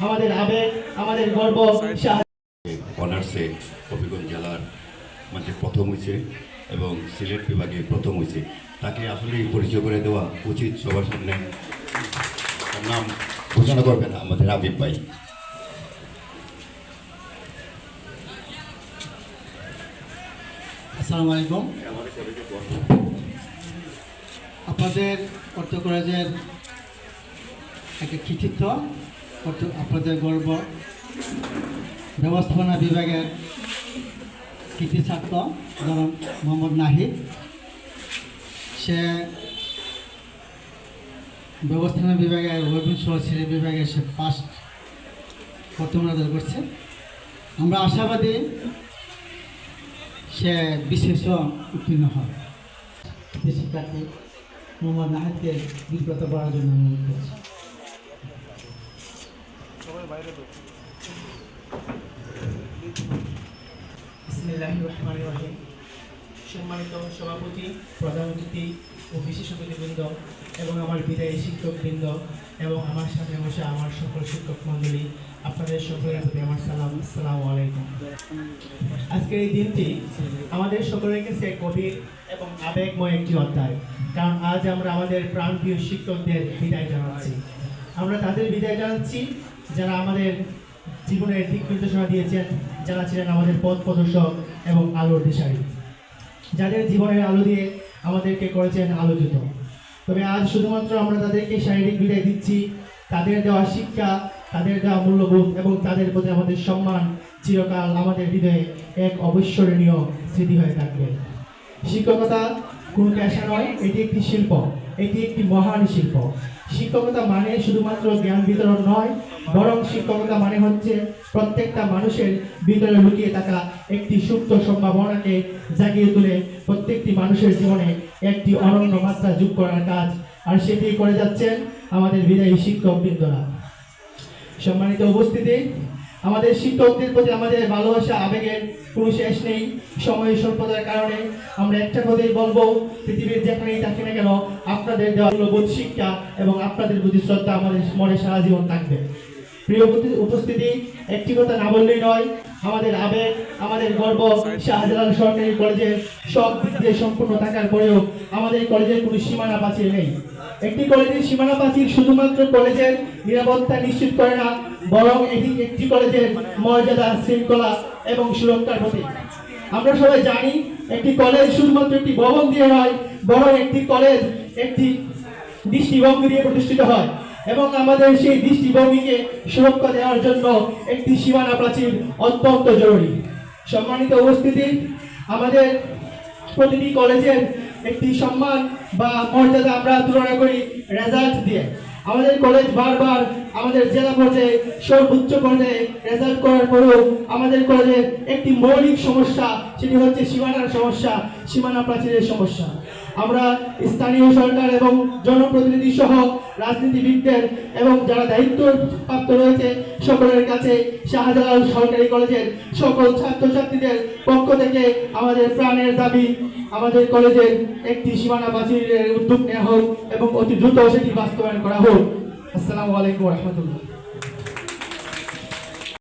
আমাদের আবেগ, আমাদের গর্ব। অনার্সে হবিগঞ্জ জেলার মধ্যে প্রথম হয়েছে এবং সিলেট বিভাগে প্রথম হয়েছে। তাকে আসলেই পরিচয় করে দেওয়া উচিত সবার সামনে। তার নাম ঘোষণা করবেন আমাদের আবিব ভাই। আসসালামু আলাইকুম। আপনাদের অর্থ কলেজের একটা কৃতিত্ব, আপনাদের গর্ব, ব্যবস্থাপনা বিভাগের কৃতি ছাত্র ধরুন মোহাম্মদ নাহিদ। সে ব্যবস্থাপনা বিভাগের সিলেট বিভাগে সে ফার্স্ট প্রথম অর্জন করছে। আমরা আশাবাদী সে বিশেষ উত্তীর্ণ হয়। শিক্ষার্থী মোহাম্মদ নাহিদকে বিব্রত করার জন্য অনুরোধ করছি। বিসমিল্লাহির রহমানির রহিম। সম্মানিত সভাপতি, প্রধান অতিথি ও বিশেষ অতিথিবৃন্দ এবং আমার বিদায়ী শিক্ষকবৃন্দ এবং আমার সাথে বসে আমার সকল শিক্ষক মণ্ডলী, আপনাদের সকলের প্রতি আমার সালাম। আসসালামু আলাইকুম। আজকের এই দিনটি আমাদের সকলের কাছে গভীর এবং আবেগময় একটি অধ্যায়, কারণ আজ আমরা আমাদের প্রাণপ্রিয় শিক্ষকদের বিদায় জানাচ্ছি। আমরা তাদের বিদায় জানাচ্ছি যারা আমাদের জীবনের দিক নির্দেশনা দিয়েছেন, যারা ছিলেন আমাদের পথ প্রদর্শক এবং আলোর দিশারি, যাদের জীবনের আলো দিয়ে আমাদেরকে করেছেন আলোকিত। তবে আজ শুধুমাত্র আমরা তাদেরকে শারীরিক বিদায় দিচ্ছি, তাদের দেওয়া শিক্ষা, তাদের দেওয়া মূল্যবোধ এবং তাদের প্রতি আমাদের সম্মান চিরকাল আমাদের হৃদয়ে এক অবিস্মরণীয় স্মৃতি হয়ে থাকবে। শিক্ষকতা কোনো পেশা নয়, এটি একটি শিল্প, এটি একটি মহান শিল্প। শিক্ষকতা মানে শুধুমাত্র জ্ঞান বিতরণ নয়, বরং শিক্ষকতা মানে হচ্ছে প্রত্যেকটা মানুষের ভিতরে লুকিয়ে থাকা একটি সুপ্ত সম্ভাবনাকে জাগিয়ে তুলে প্রত্যেকটি মানুষের জীবনে একটি অনন্য মাত্রা যোগ করার কাজ, আর সেটি করে যাচ্ছেন আমাদের বিদায়ী শিক্ষকবৃন্দরা। সম্মানিত উপস্থিতি, আমাদের শিক্ষকদের প্রতি আমাদের ভালোবাসা, আবেগের কোনো শেষ নেই। সময় স্বল্পতার কারণে আমরা একটা কথাই বলবো, পৃথিবীর যেখানেই থাকি না কেন আপনাদের দেওয়া মূল্যবোধ শিক্ষা এবং আপনাদের প্রতি শ্রদ্ধা আমাদের মনে সারা জীবন থাকবে। প্রিয় উপস্থিতি, একটি কথা না বললেই নয়, আমাদের আবেগ, আমাদের গর্ব শাহজালাল সরকারি কলেজের সব দিক দিয়ে সম্পূর্ণ থাকার পরেও আমাদের কলেজের কোনো সীমানা প্রাচীর নেই। একটি কলেজের সীমানা প্রাচীর শুধুমাত্র কলেজের নিরাপত্তা নিশ্চিত করে না, বরং এটি একটি কলেজের মর্যাদা, শৃঙ্খলা এবং সুরক্ষার প্রতীক। আমরা সবাই জানি একটি কলেজ শুধুমাত্র একটি ভবন দিয়ে নয়, বরং একটি কলেজ একটি দৃষ্টিভঙ্গি দিয়ে প্রতিষ্ঠিত হয় এবং আমাদের সেই দৃষ্টিভঙ্গিকে সুরক্ষা দেওয়ার জন্য একটি সীমানা প্রাচীর অত্যন্ত জরুরি। সম্মানিত উপস্থিতি, আমাদের প্রতিটি কলেজের একটি সম্মান বা মর্যাদা আমরা তুলনা করি রেজাল্ট দিয়ে। আমাদের কলেজ বারবার আমাদের জেলা পর্যায়ে সর্বোচ্চ পর্যায়ে রেজাল্ট করার পরেও আমাদের কলেজের একটি মৌলিক সমস্যা, সেটি হচ্ছে সীমানার সমস্যা, সীমানা প্রাচীরের সমস্যা। আমরা স্থানীয় সরকার এবং জনপ্রতিনিধি সহ রাজনীতিবিদদের এবং যারা দায়িত্বপ্রাপ্ত রয়েছে সকলের কাছে শাহজালাল সরকারি কলেজের সকল ছাত্রছাত্রীদের পক্ষ থেকে আমাদের প্রাণের দাবি, আমাদের কলেজের একটি সীমানা প্রাচীরের উদ্যোগ নেওয়া হোক এবং অতি দ্রুত সেটি বাস্তবায়ন করা হোক। আসসালামু আলাইকুম রহমতুল্লাহ।